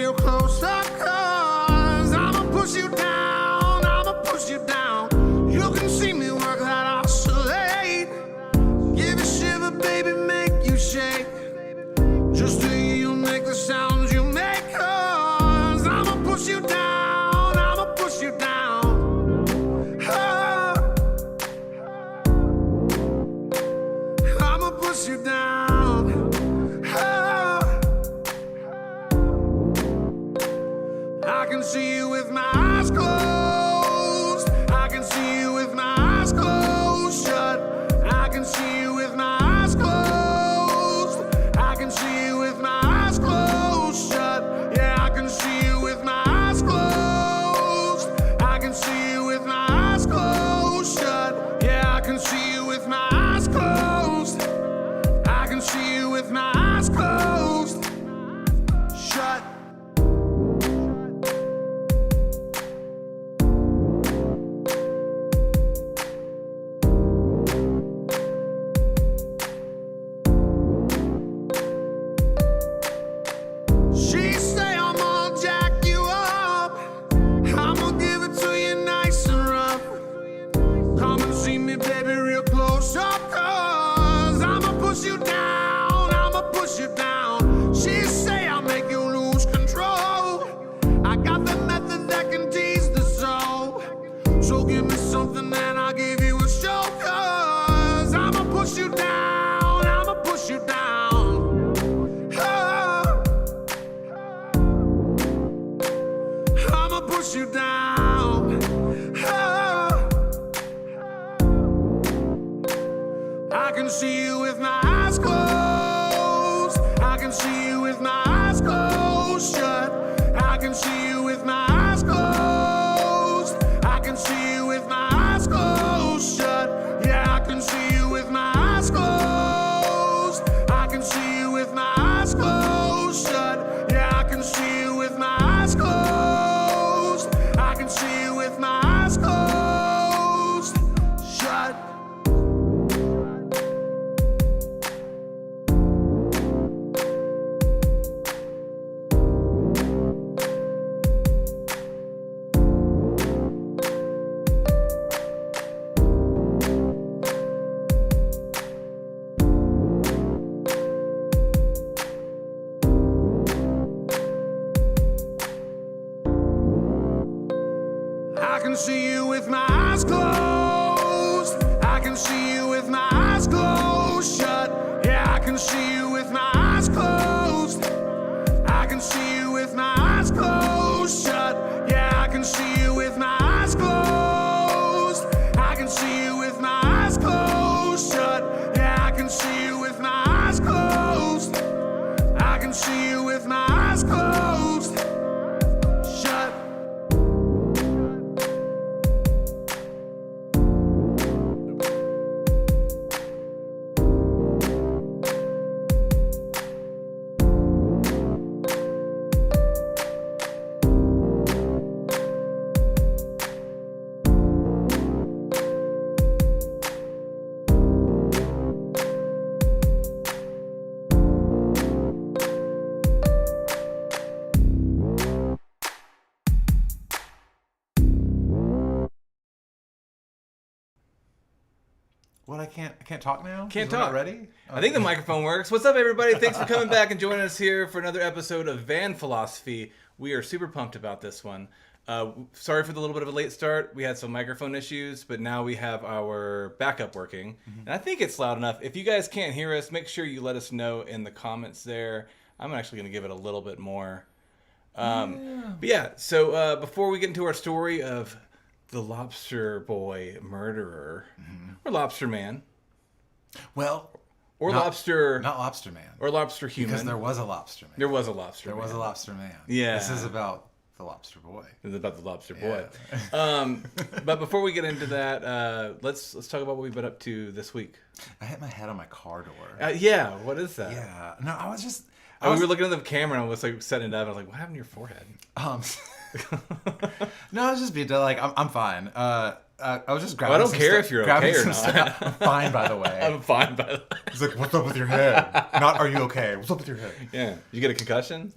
real close up, 'cause I'ma push you down, I'ma push you down. You can see me work that oscillate. Give a shiver, baby, make you shake. Just to hear you make the sounds you make, 'cause I'ma push you down, I'ma push you down. Oh, I'ma push you down. Oh, I can see you with my eyes closed. I can see you with my eyes closed shut. I can see you with my eyes closed. I can see you with my eyes closed shut. Yeah, I can see you with my eyes closed. I can see you with my eyes closed shut. Yeah, I can see you with my eyes closed. I can see you with my eyes closed shut. She say I'm gonna jack you up. I'ma give it to you nice and rough. Come and see me, baby, real close up, 'cause I'ma push you down, I'ma push you down. She say I'll make you lose control. I got the method that can tease the soul. So give me something and I'll give you a show, 'cause I'ma push you down, I'ma push you down. Oh, I'ma push you down. Oh, I can see you with my eyes closed. I can see you with my eyes closed shut. I can see you with my eyes closed. I can see you with my eyes closed shut. Yeah, I can see you with my eyes closed. I can see you with my eyes closed shut. Yeah, I can see you with my eyes closed. I can see you with my eyes closed shut. I can see you with my eyes closed. I can see you with my eyes closed shut. Yeah, I can see you with my eyes closed. I can see you with my eyes closed shut. Yeah, I can see you with my eyes closed. I can see you with my eyes closed shut. Yeah, I can see you with my eyes closed. I can see you with my eyes closed shut. What, I can't talk now? Can't Is it not talk. ready? I think the microphone works. What's up, everybody? Thanks for coming back and joining us here for another episode of Van Philosophy. We are super pumped about this one. Sorry for the little bit of a late start. We had some microphone issues, but now we have our backup working. And I think it's loud enough. If you guys can't hear us, make sure you let us know in the comments there. I'm actually going to give it a little bit more. But yeah, so before we get into our story of the Lobster Boy murderer, or Lobster Man, Well, or not Lobster, Lobster Man. or Lobster Human. Because there was a Lobster Man. There was a Lobster There Man. was a Lobster Man. Yeah. This is about the Lobster Boy. It's about the Lobster Yeah. Boy. But before we get into that, let's talk about what we've been up to this week. I hit my head on my car door. Yeah, what is that? Yeah. No, I was just... We were looking at the camera and I was like setting it up. I was like, what happened to your forehead? No, I was just being like, I'm fine. I was just grabbing. Well, I don't care if you're okay or not. Stuff. I'm fine, by the way. I'm fine, by the way. He's like, "What's up with your head? Not, are you okay? What's up with your head?" Yeah. Did you get a concussion?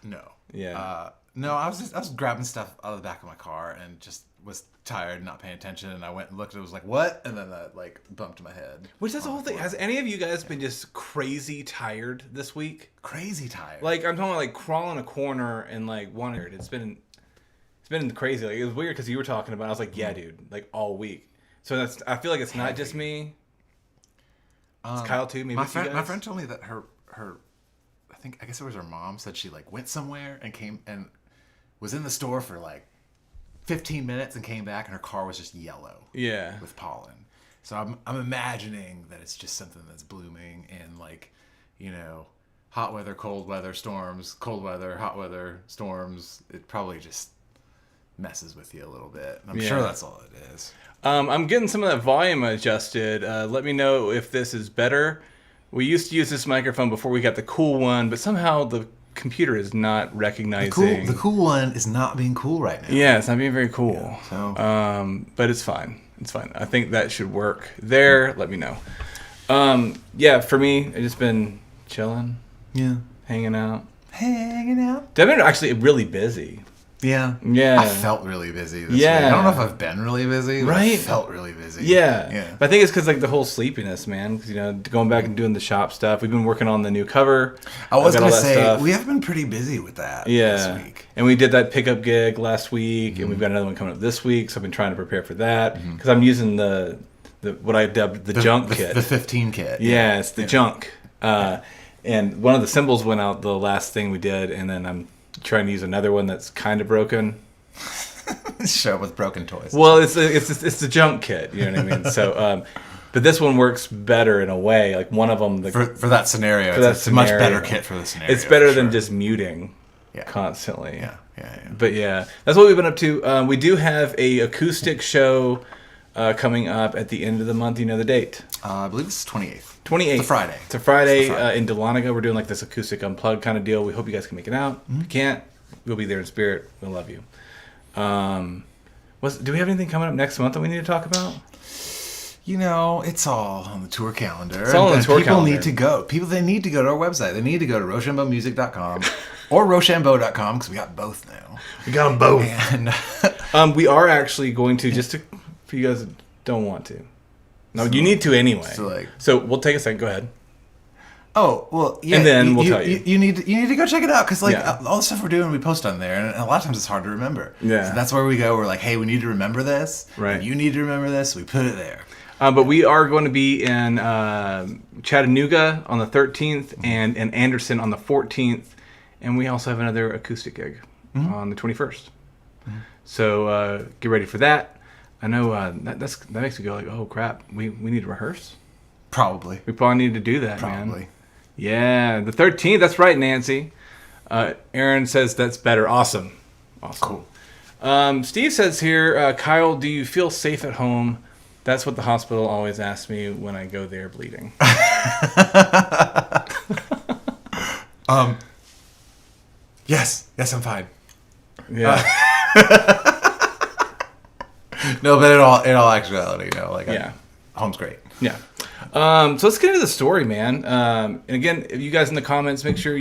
No. Yeah. No, I was grabbing stuff out of the back of my car and just was tired and not paying attention, and I went and looked and it was like, what? And then that like bumped my head. Which that's the whole thing. Has any of you guys been just crazy tired this week? Crazy tired. Like I'm talking about like crawling a corner and like wanting. It's been crazy. Like it was weird because you were talking about it. I was like, yeah, dude, like all week. So I feel like it's not just me. It's Kyle too. Maybe my it's you friend, guys. my friend told me that her I guess it was her mom said she like went somewhere and came and was in the store for like 15 minutes and came back and her car was just yellow. Yeah. With pollen. So I'm imagining that it's just something that's blooming in like, you know, hot weather, cold weather, storms, cold weather, hot weather, storms. It probably just messes with you a little bit. I'm sure that's all it is. I'm getting some of that volume adjusted. Let me know if this is better. We used to use this microphone before we got the cool one, but somehow the computer is not recognizing. The cool one is not being cool right now. Yeah, it's not being very cool. Yeah, so. But it's fine. It's fine. I think that should work there. Let me know. Yeah, for me, I've just been chilling. Yeah. Hanging out. I've been actually really busy. Yeah. Yeah. I felt really busy this week. I don't know if I've been really busy, but I felt really busy. Yeah. But I think it's because like the whole sleepiness, man. Because, you know, going back and doing the shop stuff. We've been working on the new cover. I was going to say, we have been pretty busy with that this week. And we did that pickup gig last week, and we've got another one coming up this week. So I've been trying to prepare for that. Because I'm using the what I dubbed the junk kit. The 15 kit. Yeah, it's the junk. And one of the symbols went out the last thing we did, and then I'm trying to use another one that's kind of broken. Show up with broken toys. Well, it's the junk kit, you know what I mean? So, but this one works better in a way. Like one of them, for that scenario, it's a much better kit for the scenario. It's better than just muting constantly. Yeah. But yeah, that's what we've been up to. We do have a acoustic show coming up at the end of the month. You know the date? I believe it's 28th. 28th. It's a Friday. It's a Friday in Dahlonega. We're doing like this acoustic unplugged kind of deal. We hope you guys can make it out. If you can't, we'll be there in spirit. We'll love you. Do we have anything coming up next month that we need to talk about? You know, it's all on the tour calendar. It's all on the tour calendar. Need to go. They need to go to our website. They need to go to RoshambeauxMusic.com or Roshambeaux.com because we got both now. We got them both. And we are actually going to, for you guys that don't want to. No, you need to anyway. So we'll take a second. Go ahead. Oh, well, yeah. And then we'll tell you. You need to go check it out because all the stuff we're doing, we post on there, and a lot of times it's hard to remember. Yeah. So that's where we go. We're like, hey, we need to remember this. Right. And you need to remember this. We put it there. But we are going to be in Chattanooga on the 13th and in Anderson on the 14th. And we also have another acoustic gig on the 21st. So get ready for that. I know that makes me go like, oh, crap. We need to rehearse? Probably. We probably need to do that, Probably. man. Yeah, the 13th. That's right, Nancy. Aaron says that's better. Awesome. Cool. Steve says here, Kyle, do you feel safe at home? That's what the hospital always asks me when I go there bleeding. Yes, I'm fine. Yeah. No, but in all actuality, home's great. Yeah. So let's get into the story, man. And again, if you guys in the comments, make sure if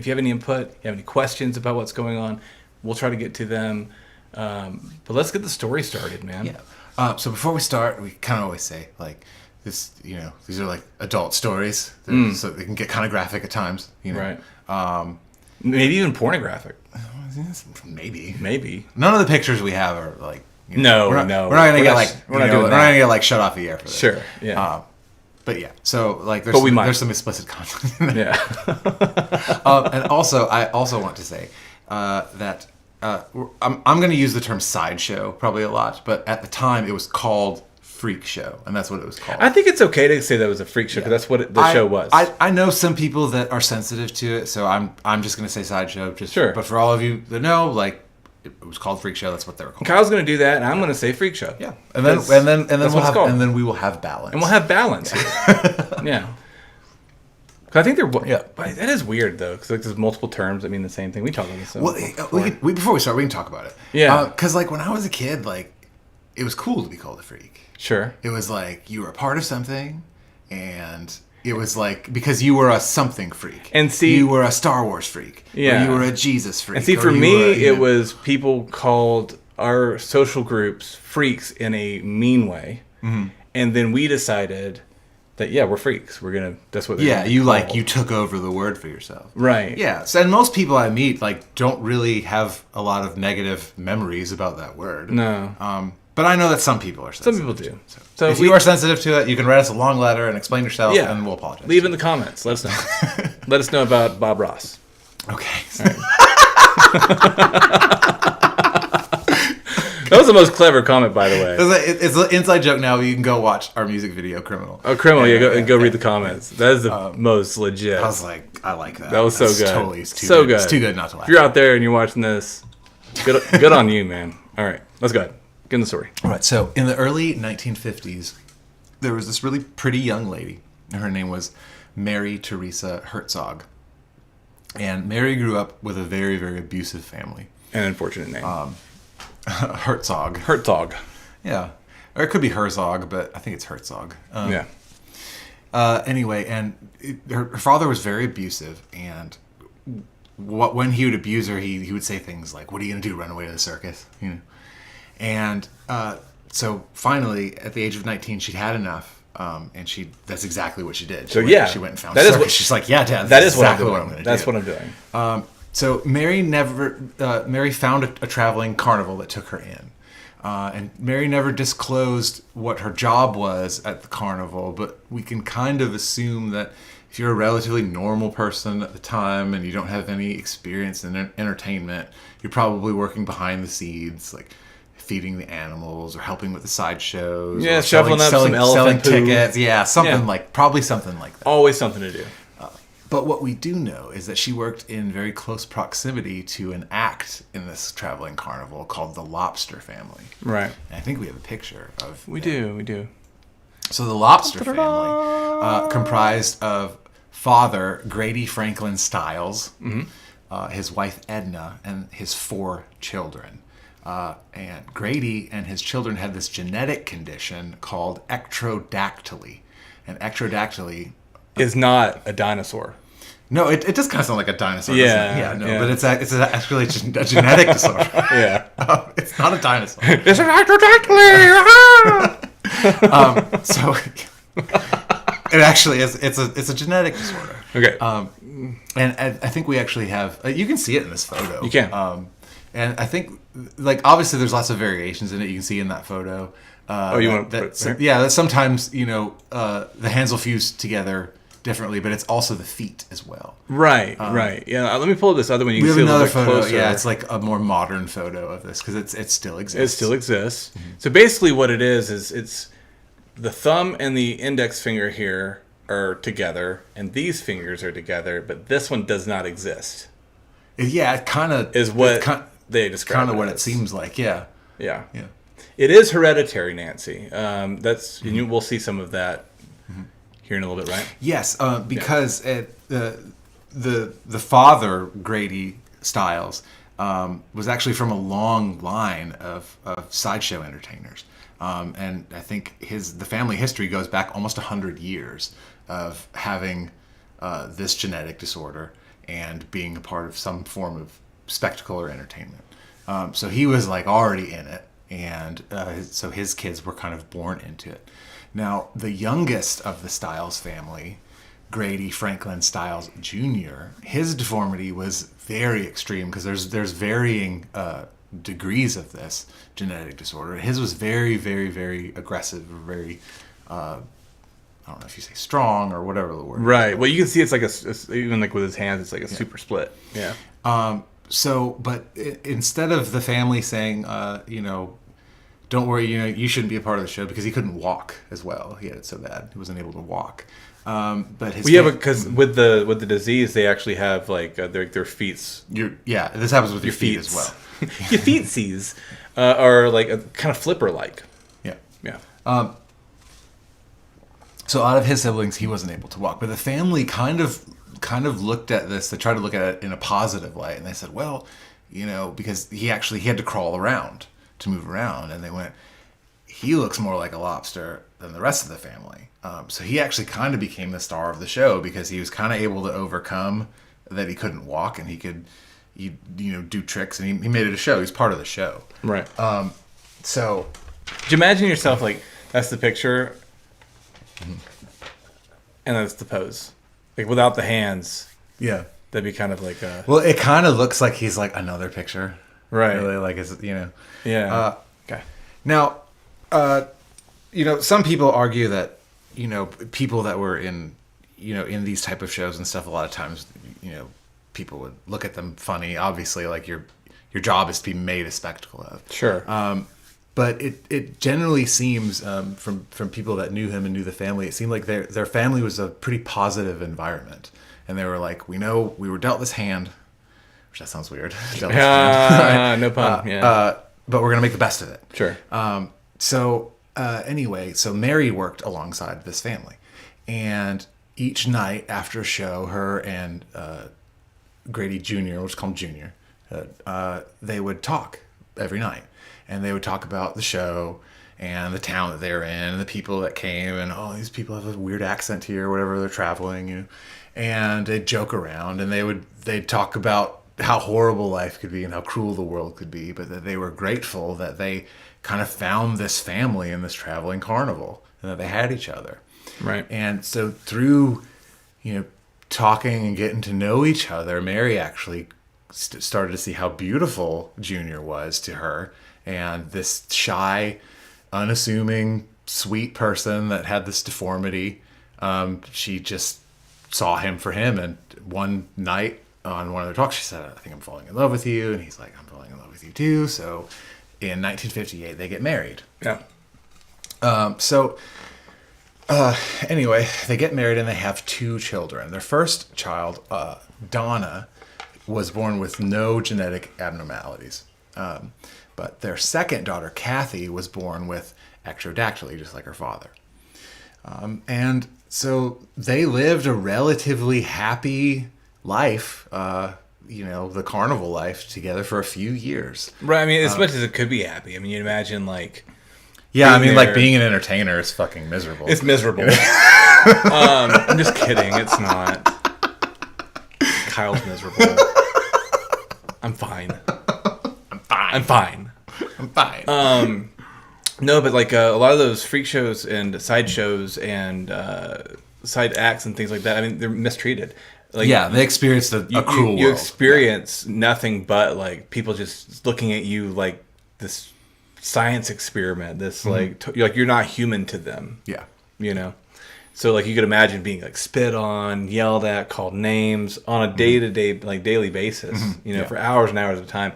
you have any input, you have any questions about what's going on, we'll try to get to them. But let's get the story started, man. Yeah. So before we start, we kind of always say like this, these are like adult stories, so they can get kind of graphic at times, Right. Maybe even pornographic. Maybe. None of the pictures we have are like. No. We're not gonna get like shut off the air for this. Sure. Yeah. But yeah, so like there's some explicit content in there. Yeah. And also, I also want to say that I'm going to use the term sideshow probably a lot, but at the time it was called Freak Show, and that's what it was called. I think it's okay to say that it was a freak show because that's what the show was. I know some people that are sensitive to it, so I'm just going to say sideshow. Sure. But for all of you that know, like. It was called Freak Show. That's what they were called. Kyle's going to do that, and I'm going to say Freak Show. Yeah, and then we will have balance. And we'll have balance. Yeah. Because I think they're But that is weird though, because there's multiple terms that mean the same thing. We talk about this. Before we start, we can talk about it. Yeah. Because like when I was a kid, like it was cool to be called a freak. Sure. It was like you were a part of something, and it was like, because you were a something freak. And see, you were a Star Wars freak. Yeah. Or you were a Jesus freak. And see, for me, it was people called our social groups freaks in a mean way. Mm-hmm. And then we decided that, yeah, we're freaks. That's what they're you took over the word for yourself. Right. Yeah. So, and most people I meet, like, don't really have a lot of negative memories about that word. No. But I know that some people are sensitive. Some people do. So if you are sensitive to it, you can write us a long letter and explain yourself, and we'll apologize. Leave in the comments. Let us know. Let us know about Bob Ross. Okay. That was the most clever comment, by the way. It's an inside joke now. You can go watch our music video, Criminal. Oh, Criminal. Go read the comments. That is the most legit. I was like, I like that. That was so good. Totally, it's too so good. good. It's too good not to laugh. If you're out there and you're watching this, good on you, man. All right. Let's go ahead. Get in the story. All right. So in the early 1950s, there was this really pretty young lady. Her name was Mary Teresa Herzog. And Mary grew up with a very, very abusive family. An unfortunate name. Herzog. Yeah. Or it could be Herzog, but I think it's Herzog. Yeah. Anyway, and her father was very abusive, and when he would abuse her, he would say things like, "What are you going to do, run away to the circus?" You know? And so finally, at the age of 19, she'd had enough, and that's exactly what she did. She went and found circus. She's like, "Yeah, Dad, that is exactly what I'm going to do. That's what I'm doing." So Mary found a traveling carnival that took her in. And Mary never disclosed what her job was at the carnival, but we can kind of assume that if you're a relatively normal person at the time and you don't have any experience in entertainment, you're probably working behind the scenes, like feeding the animals or helping with the sideshows. Yeah, or shoveling up some elephant selling tickets. Yeah, probably something like that. Always something to do. But what we do know is that she worked in very close proximity to an act in this traveling carnival called the Lobster family. Right. And I think we have a picture of We do. So the Lobster family comprised of father Grady Franklin Stiles, his wife Edna, and his 4 children. And Grady and his children had this genetic condition called ectrodactyly. And ectrodactyly is not a dinosaur. No, it does kind of sound like a dinosaur. Yeah, doesn't it? But it's actually a genetic disorder. Yeah, it's not a dinosaur. It's an ectrodactyly. So it actually is. It's a genetic disorder. Okay. And I think we actually have. You can see it in this photo. You can. And I think, like, obviously, there's lots of variations in it. You can see in that photo. You want to put it? Yeah, that sometimes the hands will fuse together differently, but it's also the feet as well. Right. Yeah, let me pull up this other one. You We can have see another a little bit photo. closer. Yeah, it's like a more modern photo of this because it still exists. It still exists. Mm-hmm. So basically, what it is it's the thumb and the index finger here are together, and these fingers are together, but this one does not exist. Yeah, it kind of is what they describe. Kind of what it seems like. Yeah. It is hereditary, Nancy. We'll see some of that here in a little bit, right? Yes, because the father, Grady Stiles, was actually from a long line of sideshow entertainers, and I think the family history goes back almost 100 years of having this genetic disorder and being a part of some form of spectacle or entertainment. So he was like already in it. And so his kids were kind of born into it. Now, the youngest of the Stiles family, Grady Franklin Stiles Jr., his deformity was very extreme because there's varying degrees of this genetic disorder. His was very, very, very aggressive, very, I don't know if you say strong or whatever the word is. Right. Well, you can see it's like even like with his hands, it's like a super split. Yeah. But instead of the family saying, don't worry, you shouldn't be a part of the show, because he couldn't walk as well. He had it so bad he wasn't able to walk. But his because with the disease, they actually have like their feet. This happens with your feet as well. Your feetsies are like a kind of flipper like. Yeah. So out of his siblings, he wasn't able to walk, but the family kind of looked at this. They tried to look at it in a positive light, and they said, well, because he had to crawl around to move around, and they went, he looks more like a lobster than the rest of the family. So he actually kind of became the star of the show because he was kind of able to overcome that he couldn't walk, and he could, do tricks, and he made it a show. He's part of the show. Right. So, do you imagine yourself like that's the picture, and that's the pose, like without the hands? yeah. That'd be kind of like a... Well, it kind of looks like he's like another picture. Right. Really, like, Yeah. Okay. Now, some people argue that, people that were in these type of shows and stuff, a lot of times, people would look at them funny. Obviously, like your job is to be made a spectacle of. Sure. But it generally seems from people that knew him and knew the family, it seemed like their family was a pretty positive environment. And they were like, we know we were dealt this hand, which that sounds weird. Dealt this hand, no pun. Yeah. But we're going to make the best of it. Sure. Anyway, so Mary worked alongside this family. And each night after a show, her and Grady Jr., which is called Junior, they would talk every night. And they would talk about the show and the town that they were in and the people that came. And, these people have a weird accent here, whatever, they're traveling, And they'd joke around, and they'd talk about how horrible life could be and how cruel the world could be, but that they were grateful that they kind of found this family in this traveling carnival and that they had each other. Right. And so through, talking and getting to know each other, Mary actually started to see how beautiful Junior was to her, and this shy, unassuming, sweet person that had this deformity. She just saw him for him, and one night on one of their talks she said, I think I'm falling in love with you, and he's like, I'm falling in love with you too. So in 1958 they get married. Yeah. Anyway, they get married and they have 2 children. Their first child, Donna, was born with no genetic abnormalities, but their second daughter, Kathy, was born with ectrodactyly, just like her father. And so they lived a relatively happy life, the carnival life together for a few years. Right. I mean, as much as it could be happy. I mean, you imagine like... Yeah, I mean, like being an entertainer is fucking miserable. It's miserable. I'm just kidding. It's not. Kyle's miserable. I'm fine. I'm fine. No, but like a lot of those freak shows and side shows and side acts and things like that, I mean, they're mistreated. Like, yeah, they experienced a cruel world. You experience nothing but like people just looking at you like this science experiment. This you're not human to them. Yeah, So like you could imagine being like spit on, yelled at, called names on a day-to-day, like daily basis. For hours and hours at a time.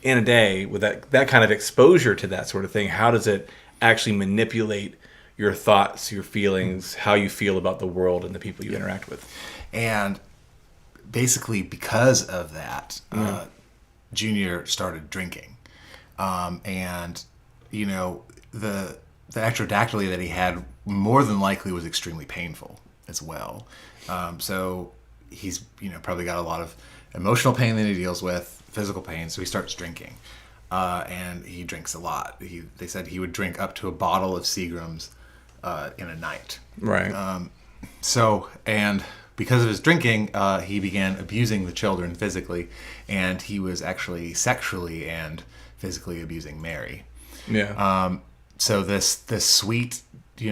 In a day with that kind of exposure to that sort of thing, how does it actually manipulate your thoughts, your feelings, how you feel about the world and the people you interact with? And basically because of that, Junior started drinking. And, the ectrodactyly that he had more than likely was extremely painful as well. So he's, probably got a lot of emotional pain that he deals with, physical pain, so he starts drinking. And he drinks a lot. They said he would drink up to a bottle of Seagram's in a night. Right. And because of his drinking, he began abusing the children physically, and he was actually sexually and physically abusing Mary. Yeah. So this sweet,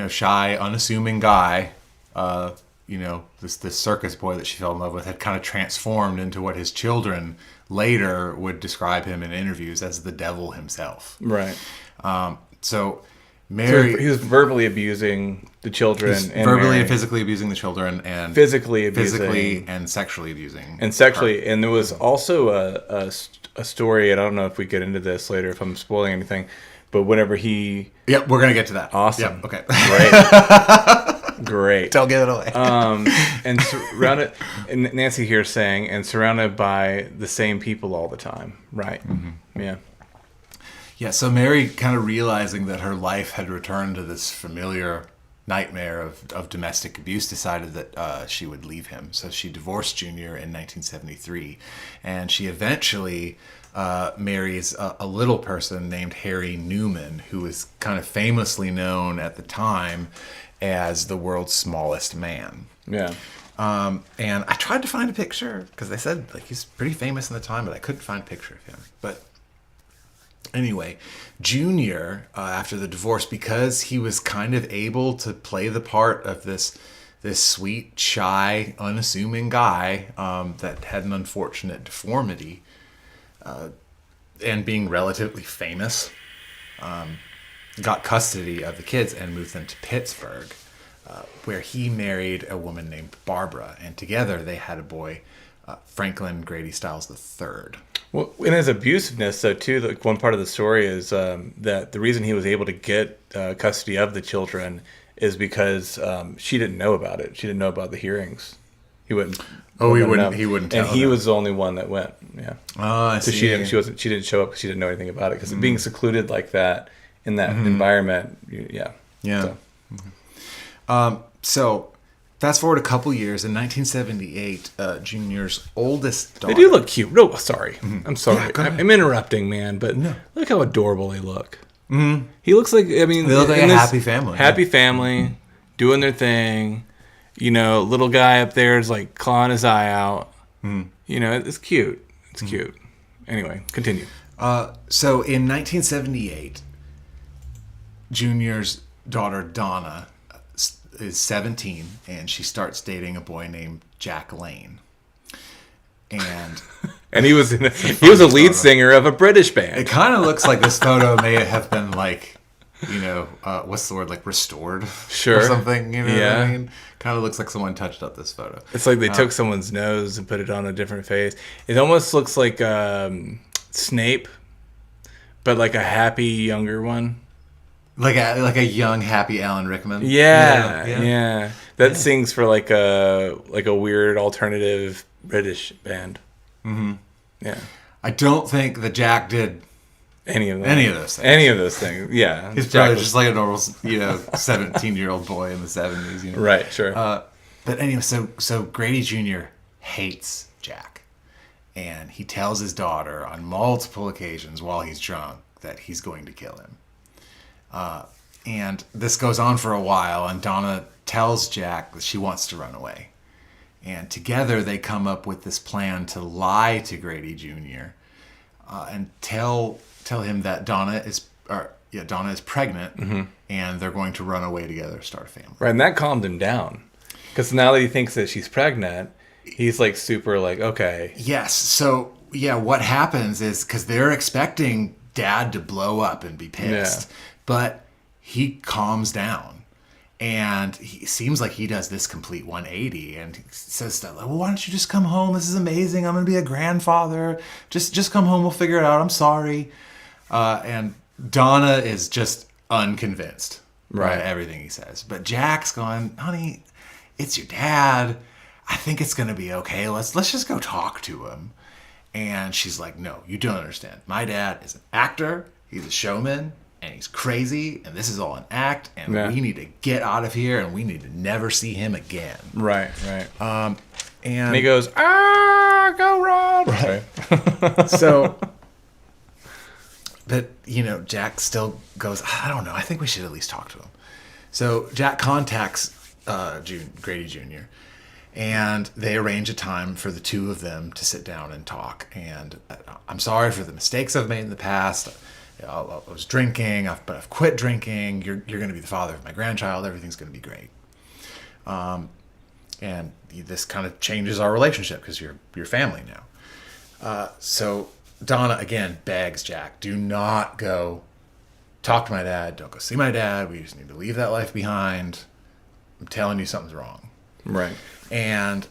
shy, unassuming guy, this circus boy that she fell in love with had kind of transformed into what his children later would describe him in interviews as the devil himself. Right. So Mary... So he was verbally abusing the children. And verbally and physically abusing the children. And physically abusing. Physically and sexually abusing. And sexually. Her. And there was also a story, and I don't know if we get into this later, if I'm spoiling anything, but whenever he... Yep, we're going to get to that. Awesome. Yep, okay. Great. Don't give it away. And surrounded, and Nancy here saying, and surrounded by the same people all the time. Right. Mm-hmm. Yeah. Yeah, so Mary kind of realizing that her life had returned to this familiar nightmare of domestic abuse, decided that she would leave him. So she divorced Junior in 1973, and she eventually marries a little person named Harry Newman, who was kind of famously known at the time as the world's smallest man. Yeah. And I tried to find a picture because they said like he's pretty famous in the time, but I couldn't find a picture of him. But anyway, Junior, after the divorce, because he was kind of able to play the part of this sweet, shy, unassuming guy that had an unfortunate deformity, and being relatively famous, got custody of the kids and moved them to Pittsburgh, where he married a woman named Barbara, and together they had a boy, Franklin Grady Stiles III. Well, in his abusiveness, though, too, one part of the story is that the reason he was able to get custody of the children is because she didn't know about it. She didn't know about the hearings. He wouldn't. Oh, he wouldn't. He wouldn't tell And he them. was the only one that went. Yeah. Oh, I So see. she didn't show up because she didn't know anything about it. Because being secluded like that in that environment, yeah. Yeah. So fast forward a couple years. In 1978, Junior's oldest daughter. They do look cute. No, sorry. I'm sorry. Yeah, go ahead. I'm interrupting, man. But look how adorable they look. Mm-hmm. He looks like, I mean, They look like in a this happy family. Happy family, doing their thing. You know, little guy up there is like clawing his eye out. You know, it's cute. It's cute. Anyway, continue. So in 1978, Junior's daughter Donna is 17, and she starts dating a boy named Jack Lane. And And he was a lead singer of a British band. it kind of looks like this photo may have been like, you know, what's the word, like restored, Sure. or something. You know what I Yeah. mean? Kind of looks like someone touched up this photo. It's like they took someone's nose and put it on a different face. It almost looks like Snape, but like a happy younger one. Like a young, happy Alan Rickman. Yeah. That sings for like a weird alternative British band. Mm-hmm. Yeah. I don't think that Jack did Any of those things. Any of those things. Yeah. He's probably just like a normal, 17-year-old boy in the 70s. You know? Right. Sure. But anyway, so Grady Jr. hates Jack, and he tells his daughter on multiple occasions while he's drunk that he's going to kill him. And this goes on for a while, and Donna tells Jack that she wants to run away. And together they come up with this plan to lie to Grady Jr. And tell him that Donna is pregnant, and they're going to run away together, start a family. Right, and that calmed him down, because now that he thinks that she's pregnant, he's like super like, okay. Yes. So yeah, what happens is because they're expecting Dad to blow up and be pissed, but he calms down, and he seems like he does this complete 180, and he says stuff like, "Well, why don't you just come home? This is amazing. I'm gonna be a grandfather. Just come home. We'll figure it out. I'm sorry." And Donna is just unconvinced by everything he says, but Jack's going, "Honey, it's your dad. I think it's gonna be okay. Let's just go talk to him." And she's like, "No, you don't understand. My dad is an actor. He's a showman, and he's crazy, and this is all an act, and we need to get out of here, and we need to never see him again." Right. And he goes, go run. Right. so, but, Jack still goes, "I don't know. I think we should at least talk to him." So Jack contacts Grady Jr., and they arrange a time for the two of them to sit down and talk. And "I'm sorry for the mistakes I've made in the past. I was drinking, but I've quit drinking. You're going to be the father of my grandchild. Everything's going to be great. And this kind of changes our relationship because you're family now." So Donna, again, begs Jack, "Do not go talk to my dad. Don't go see my dad. We just need to leave that life behind. I'm telling you something's wrong." Right. And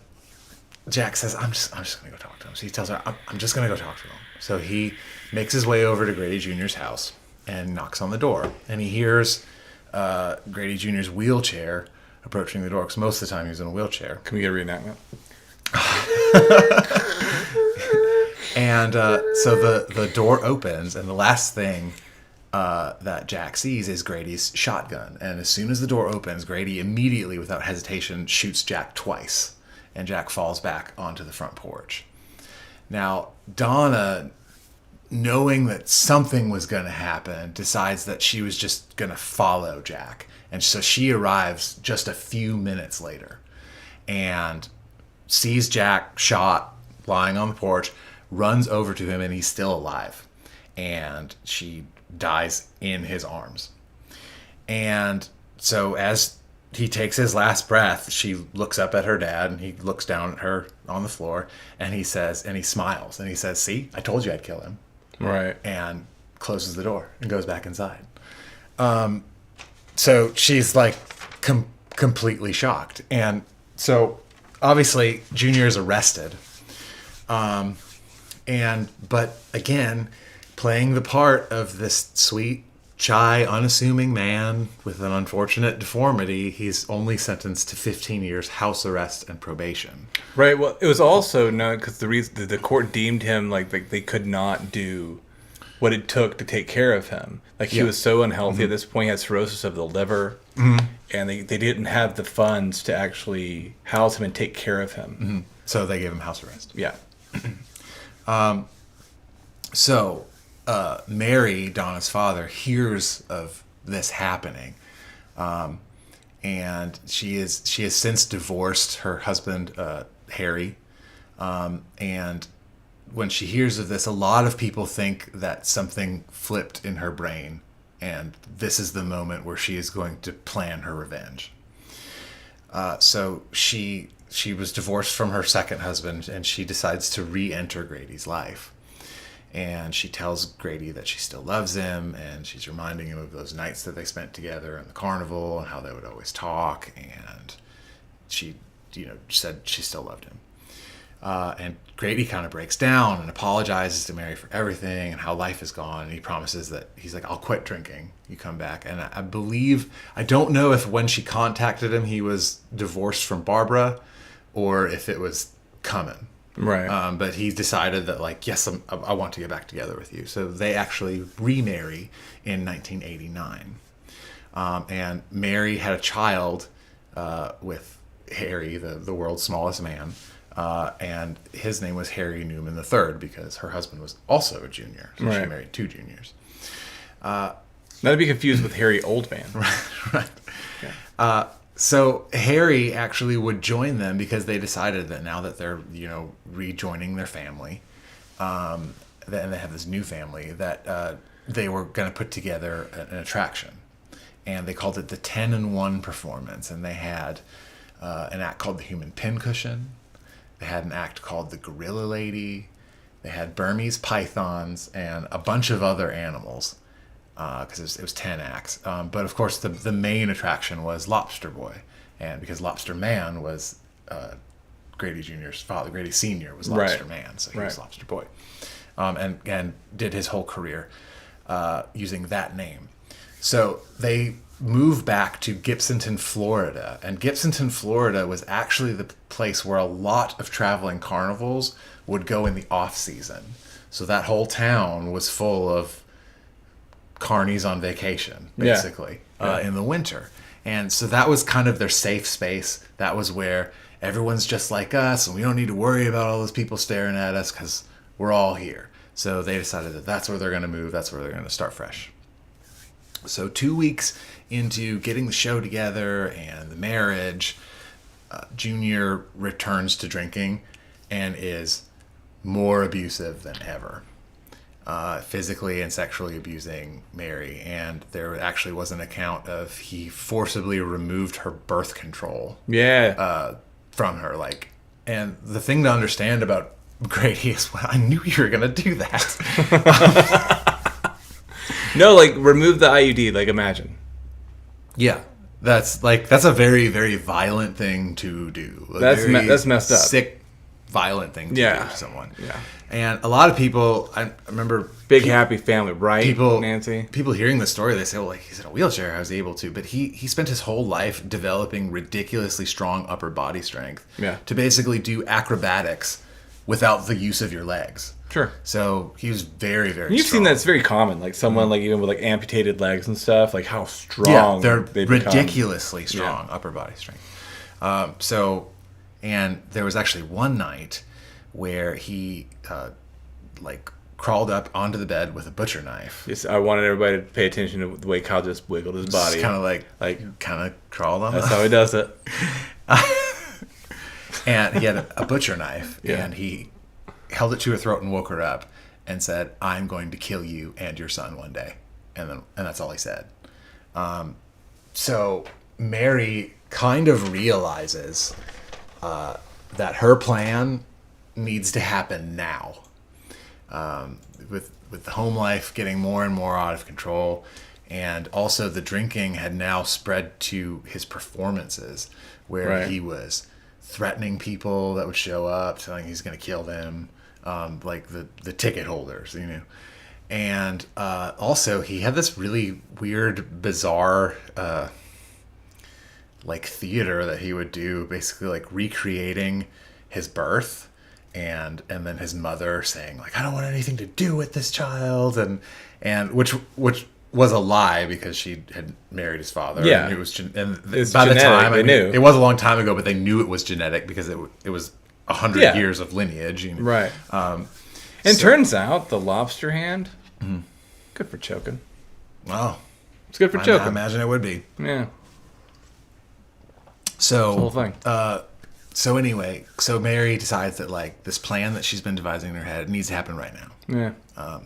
Jack says, I'm just going to go talk to him. So he tells her, I'm just going to go talk to him. So he makes his way over to Grady Jr.'s house and knocks on the door. And he hears Grady Jr.'s wheelchair approaching the door, because most of the time he was in a wheelchair. Can we get a reenactment? And so the door opens, and the last thing that Jack sees is Grady's shotgun. And as soon as the door opens, Grady immediately, without hesitation, shoots Jack twice. And Jack falls back onto the front porch. Now, Donna, knowing that something was going to happen, decides that she was just going to follow Jack. And so she arrives just a few minutes later and sees Jack shot lying on the porch, runs over to him, and he's still alive. And she dies in his arms. And so as he takes his last breath, she looks up at her dad, and he looks down at her on the floor, and he says, and he smiles, and he says, "See, I told you I'd kill him." Right. And closes the door and goes back inside. So she's like completely shocked. And so obviously Junior is arrested. But again, playing the part of this sweet, shy, unassuming man with an unfortunate deformity, he's only sentenced to 15 years house arrest and probation. Right. Well, it was also known because the court deemed him like they could not do what it took to take care of him. Like he was so unhealthy at this point. He had cirrhosis of the liver, and they didn't have the funds to actually house him and take care of him. So they gave him house arrest. Yeah. So Mary, Donna's father, hears of this happening, and she has since divorced her husband Harry, and when she hears of this, a lot of people think that something flipped in her brain, and this is the moment where she is going to plan her revenge. So she was divorced from her second husband, and she decides to re-enter Grady's life. And she tells Grady that she still loves him, and she's reminding him of those nights that they spent together in the carnival and how they would always talk. And she, said she still loved him. And Grady kind of breaks down and apologizes to Mary for everything and how life has gone. And he promises that he's like, "I'll quit drinking. You come back." And I don't know if when she contacted him, he was divorced from Barbara or if it was coming. Right. But he decided that, like, yes, I want to get back together with you. So they actually remarry in 1989. And Mary had a child with Harry, the world's smallest man. And his name was Harry Newman III because her husband was also a junior. So she married two juniors. Not to be confused with Harry Oldman. Right. Yeah. So Harry actually would join them because they decided that now that they're, rejoining their family, and they have this new family, that they were going to put together an attraction. And they called it the 10-in-1 performance. And they had an act called the Human Pincushion. They had an act called the Gorilla Lady. They had Burmese pythons and a bunch of other animals. Because it was 10 acts. But of course, the main attraction was Lobster Boy. And because Lobster Man was Grady Jr.'s father, Grady Sr. was Lobster Man, so he was Lobster Boy. And did his whole career using that name. So they moved back to Gibsonton, Florida. And Gibsonton, Florida was actually the place where a lot of traveling carnivals would go in the off-season. So that whole town was full of carnies on vacation, basically, in the winter. And so that was kind of their safe space. That was where everyone's just like us, and we don't need to worry about all those people staring at us because we're all here. So they decided that that's where they're going to move. That's where they're going to start fresh. So 2 weeks into getting the show together and the marriage, Junior returns to drinking and is more abusive than ever. Physically and sexually abusing Mary, and there actually was an account of he forcibly removed her birth control from her. And the thing to understand about Grady is, well, I knew you were gonna do that. No, remove the IUD. Imagine. Yeah, that's a very, very violent thing to do. That's messed up. Sick, violent thing to do to someone. Yeah. And a lot of people, I remember... Big happy family, right, Nancy? People hearing the story, they say, well, he's in a wheelchair, I was able to. But he spent his whole life developing ridiculously strong upper body strength to basically do acrobatics without the use of your legs. Sure. So he was very, very You've strong. seen that. It's very common. Like someone like even with like amputated legs and stuff, like how Yeah, strong they're they become. ridiculously strong upper body strength. And there was actually one night where he like crawled up onto the bed with a butcher knife. Yes, I wanted everybody to pay attention to the way Kyle just wiggled his body. Kind of like kind of crawled on. That's how he does it. And he had a butcher knife, Yeah. and he held it to her throat and woke her up, and said, "I'm going to kill you and your son one day," and that's all he said. So Mary kind of realizes that her plan needs to happen now. With the home life getting more and more out of control, and also the drinking had now spread to his performances, where Right. he was threatening people that would show up, telling he's going to kill them, like the ticket holders, And also he had this really weird, bizarre like theater that he would do, basically like recreating his birth, and then his mother saying like, "I don't want anything to do with this child," and which was a lie, because she had married his father. Yeah. And it was It's by the genetic, time they knew. it was a long time ago, but they knew it was genetic because it was 100 Yeah. years of lineage. Right. And so- turns out the lobster hand, good for choking. Well, It's good for I choking. imagine it would be. Yeah. So The whole thing. So anyway, so Mary decides that like this plan that she's been devising in her head needs to happen right now. Yeah.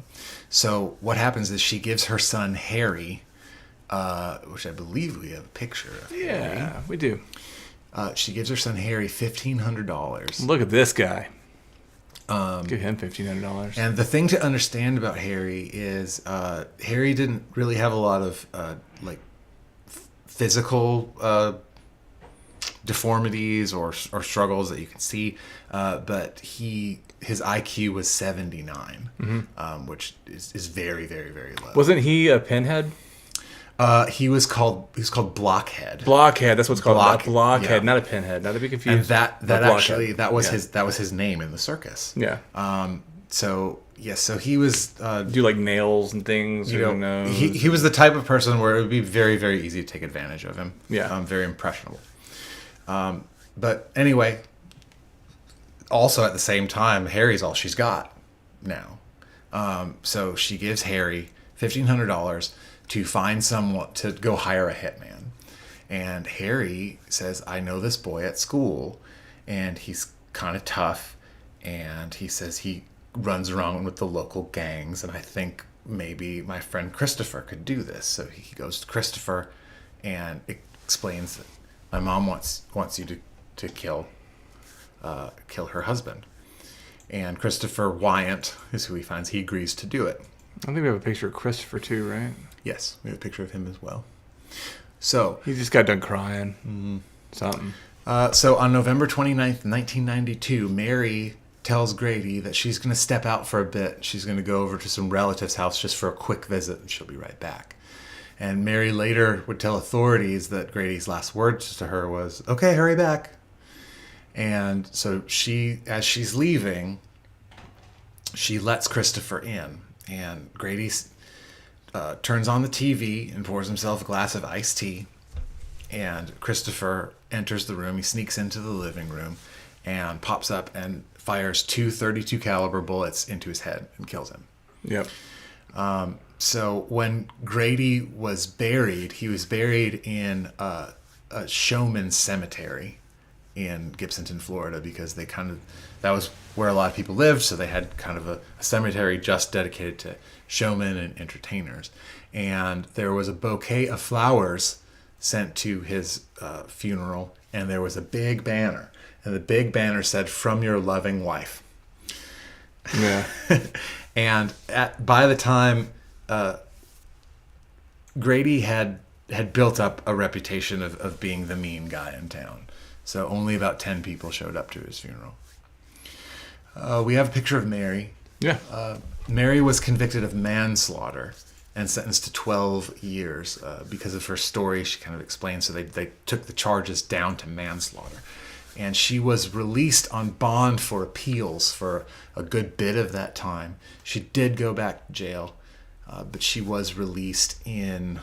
So what happens is she gives her son Harry, which I believe we have a picture of. Harry. Yeah, we do. She gives her son Harry $1,500. Look at this guy. Give him $1,500. And the thing to understand about Harry is Harry didn't really have a lot of like physical deformities or struggles that you can see, but his IQ was 79, which is very, very, very low. Wasn't he a pinhead? He was called Blockhead. Blockhead. That's what's called blockhead, yeah. not a pinhead. Not to be confused. And that with Blockhead. actually that was Yeah. his name in the circus. Yeah. So yes, so he was Do like nails and things. you or know, nose. he was the type of person where it would be very, very easy to take advantage of him. Yeah. Very impressionable. But anyway, also at the same time, Harry's all she's got now. So she gives Harry $1,500 to find someone to go hire a hitman. And Harry says, "I know this boy at school, and he's kind of tough, and he says he runs around with the local gangs, and I think maybe my friend Christopher could do this." So he goes to Christopher and explains that my mom wants you to kill her husband. And Christopher Wyant is who he finds. He agrees to do it. I think we have a picture of Christopher too, right? Yes, we have a picture of him as well. So He just got done crying. Something. So on November 29th, 1992, Mary tells Grady that she's going to step out for a bit. She's going to go over to some relative's house just for a quick visit, and she'll be right back. And Mary later would tell authorities that Grady's last words to her was, "Okay, hurry back." And so as she's leaving, she lets Christopher in. And Grady turns on the TV and pours himself a glass of iced tea. And Christopher enters the room. He sneaks into the living room and pops up and fires 2 .32 caliber bullets into his head and kills him. Yep. So when Grady was buried, he was buried in a showman's cemetery in Gibsonton, Florida, because that was where a lot of people lived. So they had kind of a cemetery just dedicated to showmen and entertainers. And there was a bouquet of flowers sent to his funeral, and there was a big banner. And the big banner said, "From your loving wife." Yeah. And by the time Grady had built up a reputation of being the mean guy in town. So only about 10 people showed up to his funeral. We have a picture of Mary. Yeah. Mary was convicted of manslaughter and sentenced to 12 years because of her story. She kind of explained. So they took the charges down to manslaughter. and she was released on bond for appeals for a good bit of that time. She did go back to jail, but she was released in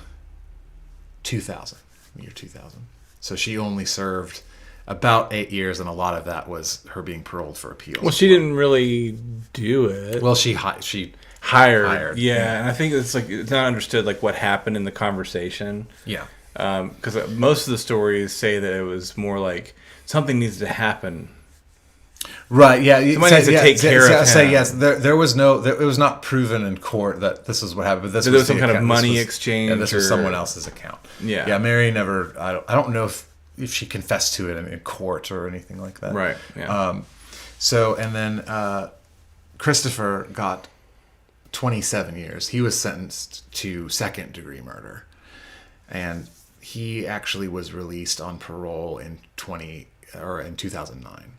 2000, year 2000. So she only served about 8 years, and a lot of that was her being paroled for appeals. Well, she didn't really do it. Well, she hired. Yeah, and I think it's like it's not understood like what happened in the conversation. Yeah. Because most of the stories say that it was more like something needs to happen. Right. Yeah. Somebody needs to take care of him. Say yes. There was no. It was not proven in court that this is what happened. But this there was some kind of money exchange. Yeah, this was someone else's account. Yeah. Yeah. Mary never. I don't know if she confessed to it in court or anything like that. Right. Yeah. So and then Christopher got 27 years. He was sentenced to second-degree murder, and he actually was released on parole in 2009.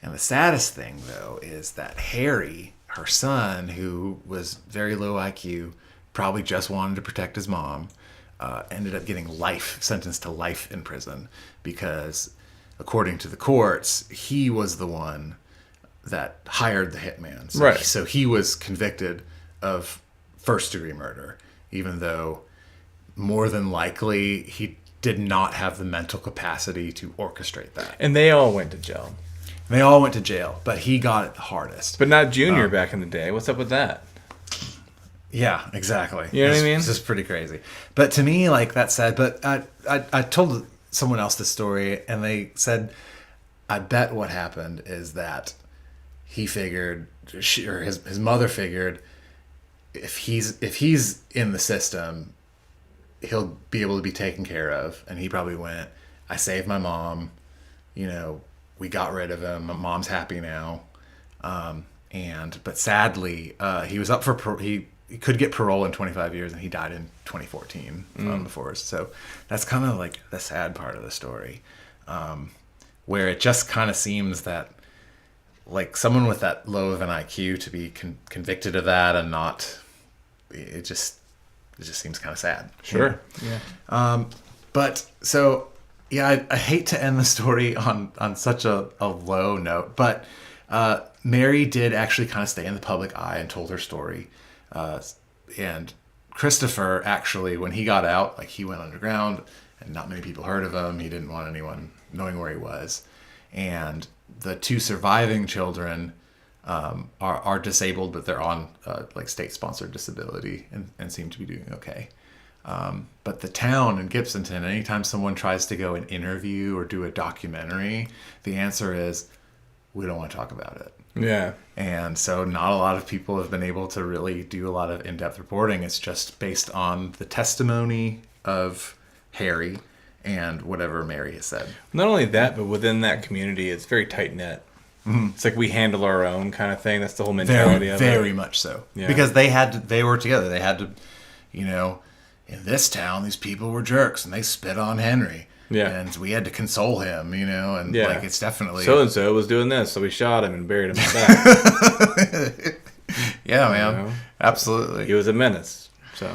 And the saddest thing, though, is that Harry, her son, who was very low IQ, probably just wanted to protect his mom, ended up getting sentenced to life in prison because, according to the courts, he was the one that hired the hitman. So, right. So he was convicted of first-degree murder, even though more than likely he did not have the mental capacity to orchestrate that. And they all went to jail. They all went to jail, but he got it the hardest. But not Junior back in the day. What's up with that? Yeah, exactly. You know what I mean? This is pretty crazy. But to me, like, that's sad. But I told someone else this story, and they said, I bet what happened is that he figured, or his mother figured, if he's in the system, he'll be able to be taken care of. And he probably went, I saved my mom, we got rid of him. My mom's happy now. But sadly, he was up for he could get parole in 25 years, and he died in 2014 before. So that's kind of like the sad part of the story, where it just kind of seems that like someone with that low of an IQ to be convicted of that and not, it just seems kind of sad. Sure. Yeah. But so. Yeah, I hate to end the story on such a low note, but Mary did actually kind of stay in the public eye and told her story. And Christopher, actually, when he got out, like, he went underground, and not many people heard of him. He didn't want anyone knowing where he was. And the two surviving children are disabled, but they're on like state-sponsored disability and seem to be doing okay. But the town in Gibsonton, anytime someone tries to go and interview or do a documentary, the answer is, we don't want to talk about it. Yeah. And so not a lot of people have been able to really do a lot of in-depth reporting. It's just based on the testimony of Harry and whatever Mary has said. Not only that, but within that community, it's very tight-knit. Mm-hmm. It's like we handle our own kind of thing. That's the whole mentality of it. Very much so. Yeah. Because they were together. They had to, in this town, these people were jerks, and they spit on Henry. Yeah. And we had to console him, and like it's definitely... So-and-so was doing this, so we shot him and buried him in the back. Yeah, man. Absolutely. He was a menace. So,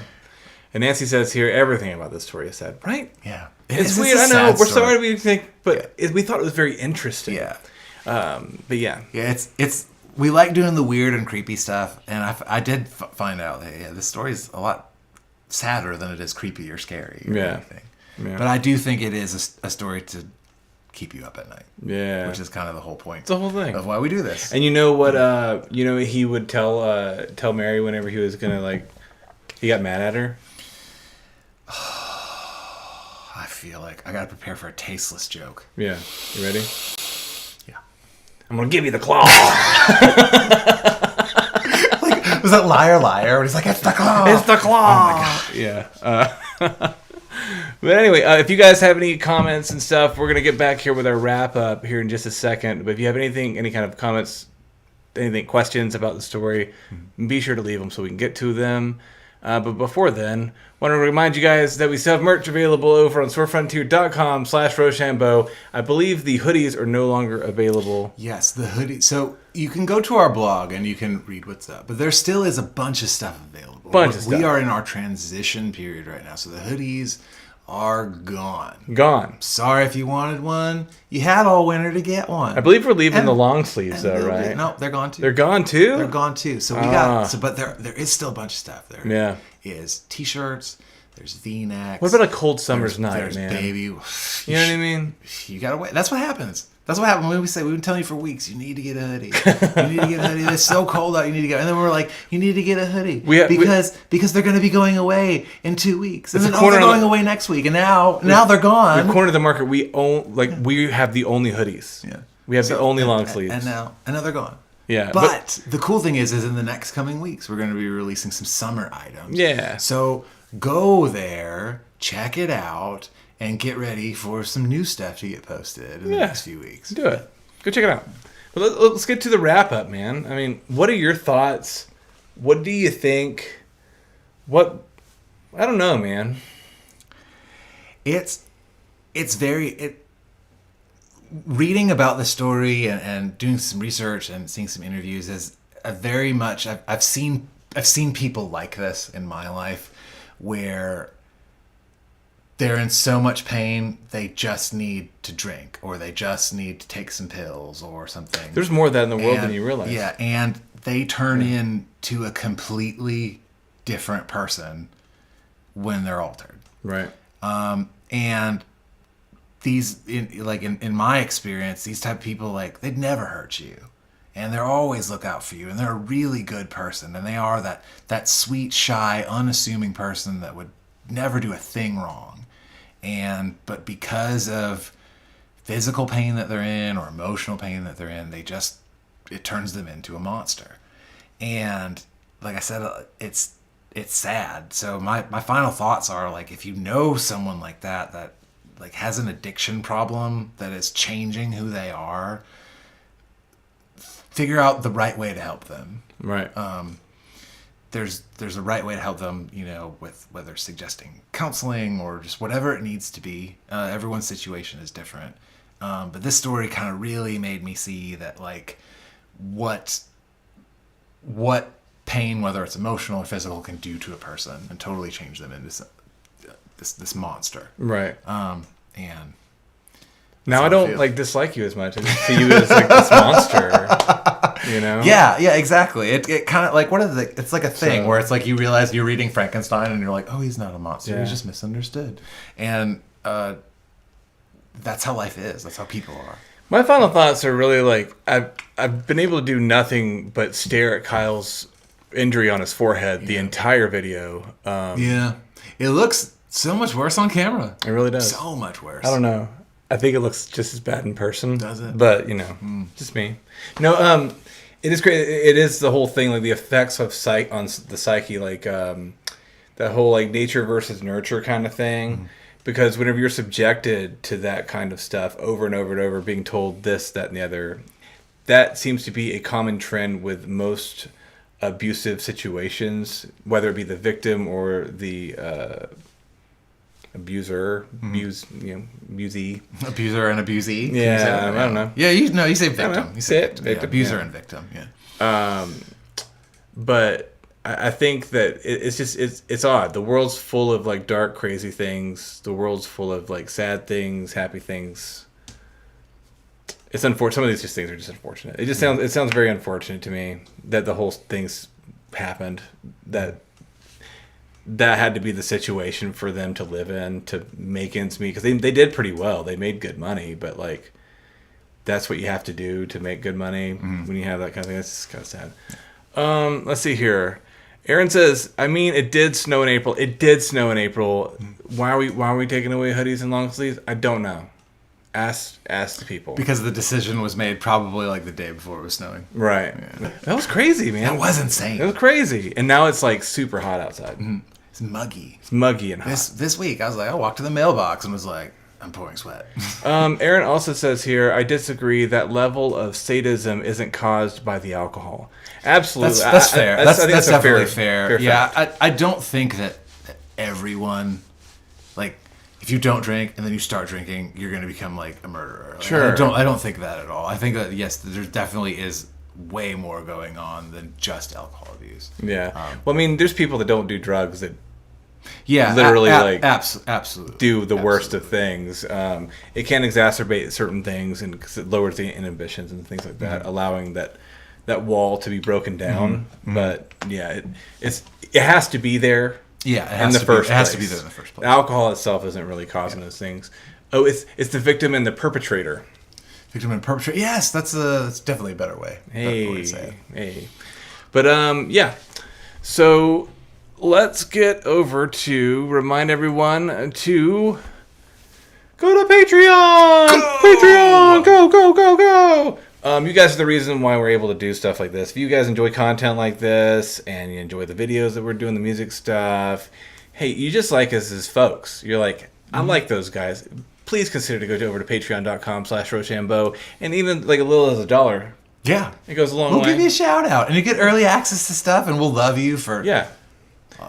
and Nancy says here, everything about this story is sad. Right? Yeah. It's weird. I know. We're sorry we think, but we thought it was very interesting. Yeah. But yeah. Yeah, it's we like doing the weird and creepy stuff, and I did find out that this story is a lot sadder than it is creepy or scary or anything. Yeah. But I do think it is a story to keep you up at night. Yeah. Which is kind of the whole point. It's the whole thing of why we do this. And you know what? He would tell Mary whenever he was gonna he got mad at her. I feel like I gotta prepare for a tasteless joke. Yeah. You ready? Yeah. I'm gonna give you the claw. Was that Liar Liar? He's like, it's the claw. It's the claw. Oh my god. Yeah. But anyway, if you guys have any comments and stuff, we're going to get back here with our wrap up here in just a second. But if you have any kind of comments, questions about the story, be sure to leave them so we can get to them. But before then, I want to remind you guys that we still have merch available over on SourceFrontier.com/Roshambeaux. I believe the hoodies are no longer available. Yes, the hoodie. So you can go to our blog and you can read what's up. But there still is a bunch of stuff available. Bunch of stuff. We are in our transition period right now. So the hoodies are gone. Gone. Sorry if you wanted one. You had all winter to get one. I believe we're leaving the long sleeves though, right? No, they're gone too. They're gone too? They're gone too. So we got but there is still a bunch of stuff there. Yeah. Is t-shirts, there's V-necks. What about a cold summer's night, there's man? Baby. You know what I mean? You gotta wait. That's what happens. That's what happened when we say, we've been telling you for weeks, you need to get a hoodie. You need to get a hoodie. It's so cold out, you need to get. And then we're like, you need to get a hoodie. Because they're going to be going away in 2 weeks. And then they're going away next week. And now they're gone. The corner of the market, we have the only hoodies. Yeah. We have the only long sleeves. And now they're gone. Yeah. But the cool thing is in the next coming weeks, we're going to be releasing some summer items. Yeah. So go there, check it out, and get ready for some new stuff to get posted in the next few weeks. Do it. Go check it out. But let's get to the wrap up, man. I mean, what are your thoughts? What do you think? I don't know, man. Reading about the story and doing some research and seeing some interviews is very much. I've seen people like this in my life where they're in so much pain, they just need to drink, or they just need to take some pills or something. There's more of that in the world than you realize. Yeah, and they turn into a completely different person when they're altered. Right. And these, in my experience, these type of people, like, they'd never hurt you. And they're always look out for you. And they're a really good person. And they are that sweet, shy, unassuming person that would never do a thing wrong. But because of physical pain that they're in or emotional pain that they're in, it turns them into a monster. And like I said, it's sad. So my final thoughts are, like, if you know someone like that like has an addiction problem that is changing who they are, figure out the right way to help them. Right. There's a right way to help them, with whether suggesting counseling or just whatever it needs to be. Everyone's situation is different. But this story kind of really made me see that, like, what pain, whether it's emotional or physical, can do to a person and totally change them into this monster. Right. And now I don't dislike you as much. I just see you as like this monster. Yeah, exactly. It kind of like it's like a thing where it's like you realize you're reading Frankenstein and you're like, oh, he's not a monster, he's just misunderstood. And that's how life is. That's how people are. My final thoughts are really like I've been able to do nothing but stare at Kyle's injury on his forehead the entire video. It looks so much worse on camera. It really does. So much worse. I don't know. I think it looks just as bad in person. Does it? But, just me. It is great. It is the whole thing, like the effects of on the psyche, like that whole like nature versus nurture kind of thing. Mm-hmm. Because whenever you're subjected to that kind of stuff over and over and over, being told this, that, and the other, that seems to be a common trend with most abusive situations, whether it be the victim or the abuser, abusee. Abuser and abusee. Yeah, I don't know. Yeah, you say victim. You say victim. Yeah, abuser and victim. Yeah. But I think that it's odd. The world's full of like dark, crazy things. The world's full of like sad things, happy things. It's unfortunate. Some of these things are just unfortunate. It sounds very unfortunate to me that the whole thing's happened. That had to be the situation for them to live in, to make ends meet. Because they did pretty well. They made good money, but like that's what you have to do to make good money when you have that kind of thing. That's kind of sad. Let's see here. Aaron says, I mean, it did snow in April. It did snow in April. Why are we taking away hoodies and long sleeves? I don't know. Ask the people. Because the decision was made probably like the day before it was snowing. Right. Yeah. That was crazy, man. That was insane. It was crazy. And now it's like super hot outside. Mm-hmm. It's muggy. It's muggy and hot. This week, I was like, I walked to the mailbox and was like, I'm pouring sweat. Aaron also says here, I disagree that level of sadism isn't caused by the alcohol. Absolutely. That's fair. That's definitely fair. Yeah, fact. I don't think that everyone, like, if you don't drink and then you start drinking, you're going to become like a murderer. Like, sure. I don't think that at all. I think that, yes, there definitely is way more going on than just alcohol abuse. Yeah. Well, I mean, there's people that don't do drugs that Yeah, literally absolutely do the worst of things. It can exacerbate certain things, and 'cause it lowers the inhibitions and things like that, allowing that wall to be broken down. But yeah, it has to be there. Yeah, It has to be there in the first place. Alcohol itself isn't really causing those things. Oh, it's the victim and the perpetrator. Victim and perpetrator. Yes, that's definitely a better way. Better way to say it. Hey. But yeah. So let's get over to remind everyone to go to Patreon. Patreon, go. You guys are the reason why we're able to do stuff like this. If you guys enjoy content like this and you enjoy the videos that we're doing, the music stuff, hey, you just like us as folks. You're like, I like those guys. Please consider to go over to patreon.com/Roshambeaux, and even like a little as $1. Yeah. It goes a long way. We'll give you a shout out, and you get early access to stuff, and we'll love you for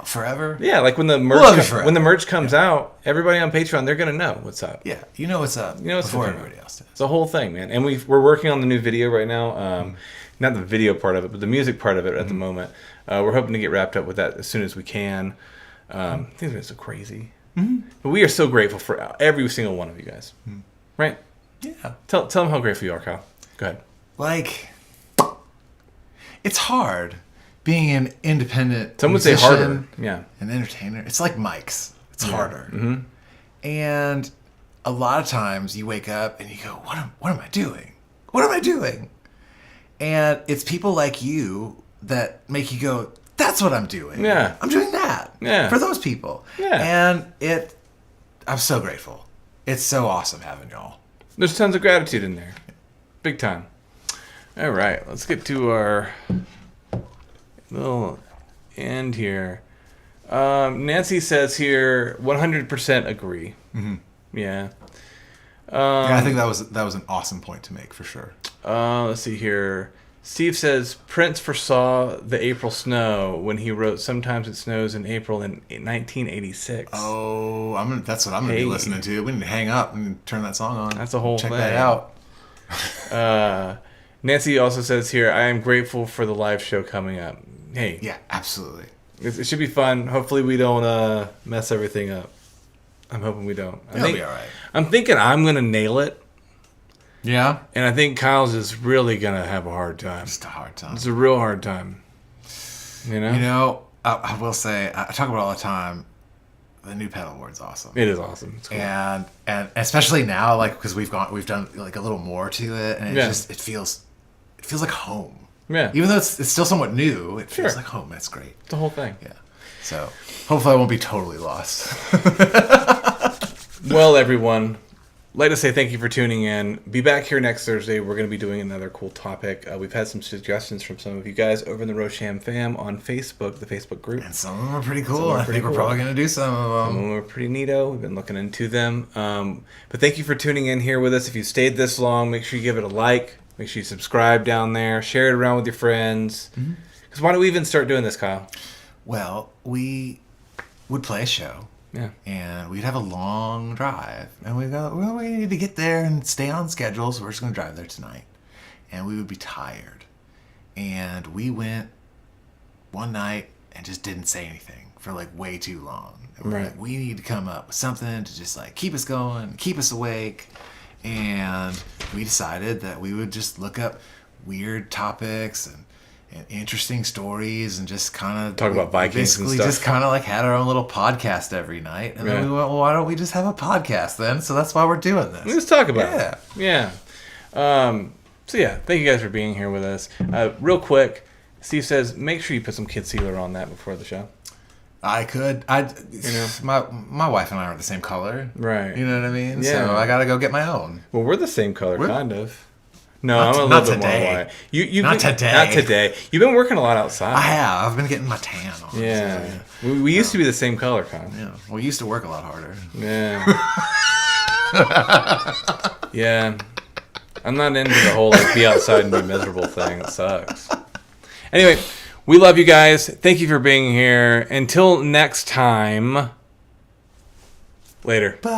forever. Yeah, like when the merch comes out, everybody on Patreon, they're gonna know what's up. Yeah, you know what's up. You know what's before up. everybody else does. It's a whole thing, man. And we're working on the new video right now. Not the video part of it, but the music part of it at the moment. We're hoping to get wrapped up with that as soon as we can. Things are so crazy. But we are so grateful for every single one of you guys. Right? Yeah. Tell them how grateful you are, Kyle. Go ahead. Like, it's hard being an independent Some would say musician, harder. Yeah. an entertainer. It's like Mike's. It's harder. And a lot of times you wake up and you go, what am I doing? What am I doing? And it's people like you that make you go, that's what I'm doing. Yeah. I'm doing that. Yeah. For those people. Yeah. And I'm so grateful. It's so awesome having y'all. There's tons of gratitude in there. Big time. All right. Let's get to our little end here. Nancy says here, 100% agree. Yeah. I think that was an awesome point to make for sure. Let's see here. Steve says Prince foresaw the April snow when he wrote "Sometimes It Snows in April" in 1986. Oh, that's what I'm gonna be listening to. We need to hang up and turn that song on. That's a whole Check thing. that out. Nancy also says here, I am grateful for the live show coming up. Hey. Yeah, absolutely. It should be fun. Hopefully we don't mess everything up. I'm hoping we don't. It'll be all right. I'm thinking I'm going to nail it. Yeah? And I think Kyle's is really going to have a hard time. Just a hard time. It's a real hard time. You know? You know, I will say, I talk about it all the time, the new pedal board's awesome. It is awesome. It's cool. And especially now, like, because we've done like a little more to it, and it feels like home. Yeah. Even though it's still somewhat new, it feels like home. That's great. The whole thing. Yeah. So hopefully I won't be totally lost. Well, everyone, like to say thank you for tuning in. Be back here next Thursday. We're going to be doing another cool topic. We've had some suggestions from some of you guys over in the Rosham fam on Facebook, the Facebook group. And some of them are pretty cool. I think we're probably going to do some of them. Some of them are pretty neato. We've been looking into them. But thank you for tuning in here with us. If you stayed this long, make sure you give it a like. Make sure you subscribe down there. Share it around with your friends. Because why don't we even start doing this, Kyle? Well, we would play a show. Yeah. And we'd have a long drive. And we'd go, well, we need to get there and stay on schedule, so we're just going to drive there tonight. And we would be tired. And we went one night and just didn't say anything for like way too long. And we're like, we need to come up with something to just like keep us going, keep us awake. And we decided that we would just look up weird topics and interesting stories and just kind of talk about Vikings and basically stuff. just kind of like had our own little podcast every night. And then we went, well, why don't we just have a podcast then? So that's why we're doing this. Let's talk about it. Yeah. So yeah, thank you guys for being here with us. Real quick, Steve says, make sure you put some kid sealer on that before the show. I could. My wife and I are the same color. Right. You know what I mean? Yeah. So I got to go get my own. Well, we're the same color, kind of. No, Not I'm a t- little not bit more today. white. You Not today. Not today. You've been working a lot outside. I have. I've been getting my tan on. Yeah. So, We used to be the same color, Con. yeah. We used to work a lot harder. Yeah. Yeah. I'm not into the whole like be outside and be miserable thing. It sucks. Anyway, we love you guys. Thank you for being here. Until next time. Later. Bye.